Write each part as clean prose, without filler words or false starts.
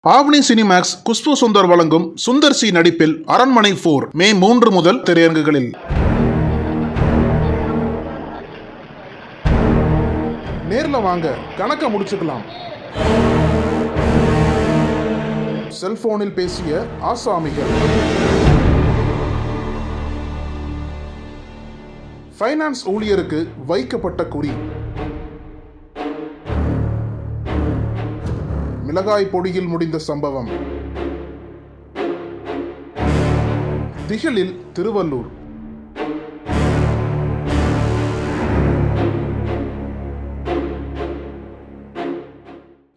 ஆவணி Cinemax Khushbu Sundar வழங்கும் Sundar C நடிப்பில் அரண்மனை 4 மே 3 முதல் திரையரங்குகளில். நேர்ல வாங்க, கணக்க முடிச்சுக்கலாம். செல்போனில் பேசிய ஆசாமிகள். ஃபைனான்ஸ் ஊழியருக்கு வைக்கப்பட்ட குறி. மிளகாய் பொடியில் முடிந்த சம்பவம். திகிலில் திருவள்ளூர்.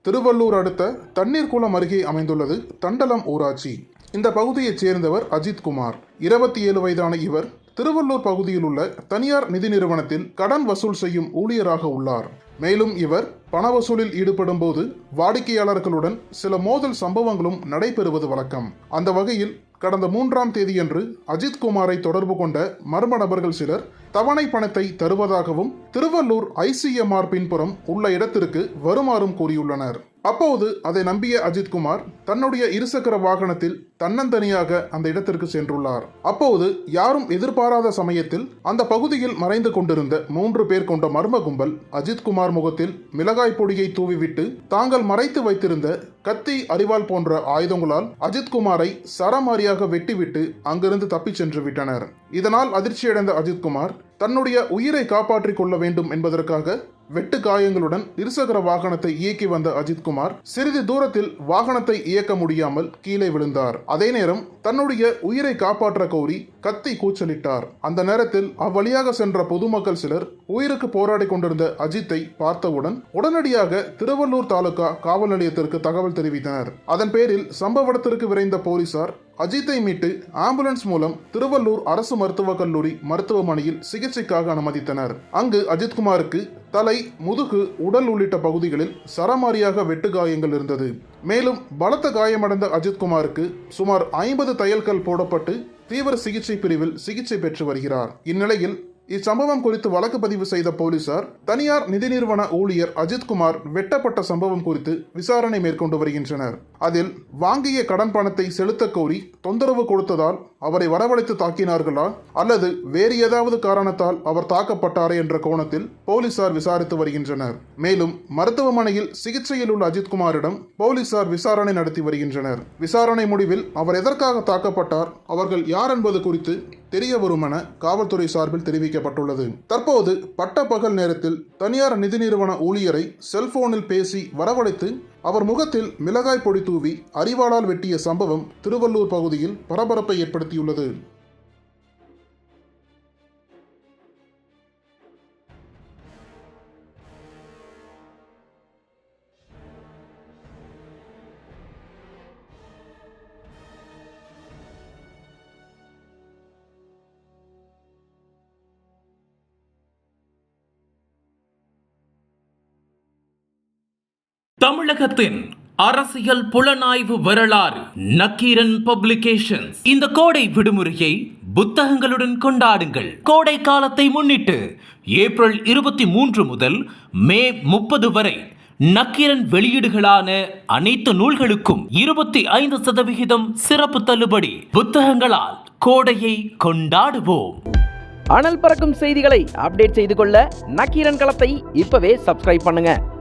திருவள்ளூர் அடுத்த தண்ணீர்குளம் அருகே அமைந்துள்ளது தண்டலம் ஊராட்சி. இந்த பகுதியைச் சேர்ந்தவர் அஜித் குமார். 27 வயதான இவர் திருவள்ளூர் பகுதியில் உள்ள தனியார் நிதி நிறுவனத்தில் கடன் வசூல் செய்யும் ஊழியராக உள்ளார். மேலும் இவர் பண வசூலில் ஈடுபடும் போது வாடிக்கையாளர்களுடன் சில மோதல் சம்பவங்களும் நடைபெறுவது வழக்கம். அந்த வகையில் கடந்த 3ஆம் தேதியன்று அஜித் குமாரை தொடர்பு கொண்ட மர்ம நபர்கள் சிலர் தவணை பணத்தை தருவதாகவும் திருவள்ளூர் ICMR பின்புறம் உள்ள இடத்திற்கு வருமாறும் கூறியுள்ளனர். அப்போது அதை நம்பிய அஜித் குமார் தன்னுடைய இருசக்கர வாகனத்தில் தன்னந்தனியாக அந்த இடத்திற்கு சென்றுள்ளார். அப்போது யாரும் எதிர்பாராத சமயத்தில் அந்த பகுதியில் மறைந்து கொண்டிருந்த 3 பேர் கொண்ட மர்ம கும்பல் அஜித் குமார் முகத்தில் மிளகாய் பொடியை தூவிவிட்டு தாங்கள் மறைத்து வைத்திருந்த கத்தி, அரிவாள் போன்ற ஆயுதங்களால் அஜித் குமாரை சரமாரியாக வெட்டிவிட்டு அங்கிருந்து தப்பிச் சென்று விட்டனர். இதனால் அதிர்ச்சியடைந்த அஜித் குமார் தன்னுடைய உயிரை காப்பாற்றிக் கொள்ள வேண்டும் என்பதற்காக வெட்டு காயங்களுடன் இருசக்கர வாகனத்தை இயக்கி வந்த அஜித் குமார் சிறிது தூரத்தில் வாகனத்தை இயக்க முடியாமல் கீழே விழுந்தார். அதே நேரம் தன்னுடைய உயிரை காப்பாற்ற கோரி கத்தி கூச்சலிட்டார். அந்த நேரத்தில் அவ்வழியாக சென்ற பொதுமக்கள் சிலர் உயிருக்கு போராடி கொண்டிருந்த அஜித்தை பார்த்தவுடன் உடனடியாக திருவள்ளூர் தாலுகா காவல் நிலையத்திற்கு தகவல் தெரிவித்தனர். அதன் பேரில் சம்பவ இடத்திற்கு விரைந்த போலீசார் அஜித்தை மீட்டு ஆம்புலன்ஸ் மூலம் திருவள்ளூர் அரசு மருத்துவக் கல்லூரி மருத்துவமனையில் சிகிச்சைக்காக அனுமதித்தனர். அங்கு அஜித்குமாருக்கு தலை, முதுகு, உடல் உள்ளிட்ட பகுதிகளில் சரமாரியாக வெட்டு காயங்கள் இருந்தது. மேலும் பலத்த காயமடைந்த அஜித்குமாருக்கு சுமார் 50 தையல்கள் போடப்பட்டு தீவிர சிகிச்சை பிரிவில் சிகிச்சை பெற்று வருகிறார். இந்நிலையில் இச்சம்பவம் குறித்து வழக்கு பதிவு செய்த போலீசார் தனியார் நிதி நிறுவன ஊழியர் அஜித் குமார் வெட்டப்பட்ட சம்பவம் குறித்து விசாரணை மேற்கொண்டு வருகின்றனர். அதில் வாங்கிய கடன் பணத்தை செலுத்த கோரி தொந்தரவு கொடுத்ததால் அவரை வரவழைத்து தாக்கினார்களா அல்லது வேறு ஏதாவது காரணத்தால் அவர் தாக்கப்பட்டாரே என்ற கோணத்தில் போலீசார் விசாரித்து வருகின்றனர். மேலும் மருத்துவமனையில் சிகிச்சையில் உள்ள அஜித் குமாரிடம் போலீசார் விசாரணை நடத்தி வருகின்றனர். விசாரணை முடிவில் அவர் எதற்காக தாக்கப்பட்டார், அவர்கள் யார் என்பது குறித்து தெரிய வரும் என காவல்துறை சார்பில் தெரிவிக்கப்பட்டுள்ளது. தற்போது பட்ட பகல் நேரத்தில் தனியார் நிதி நிறுவன ஊழியரை செல்போனில் பேசி வரவழைத்து அவர் முகத்தில் மிளகாய் பொடி தூவி அரிவாளால் வெட்டிய சம்பவம் திருவள்ளூர் பகுதியில் பரபரப்பை ஏற்படுத்தியுள்ளது. தமிழகத்தின் அரசியல் புலனாய்வு வரலாறு நக்கீரன் பப்ளிகேஷன்ஸ். இந்த கோடை விடுமுறையை புத்தகங்களுடன் கொண்டாடுங்கள். கோடை காலத்தை முன்னிட்டு ஏப்ரல் 23 முதல் மே 30 வரை நக்கீரன் வெளியீடுகளான அனைத்து நூல்களுக்கும் 25% சிறப்பு தள்ளுபடி. புத்தகங்களால் கோடையை கொண்டாடுவோம். அனல் பறக்கும் செய்திகளை அப்டேட் செய்து கொள்ள நக்கீரன் களத்தை இப்பவே சப்ஸ்கிரைப் பண்ணுங்க.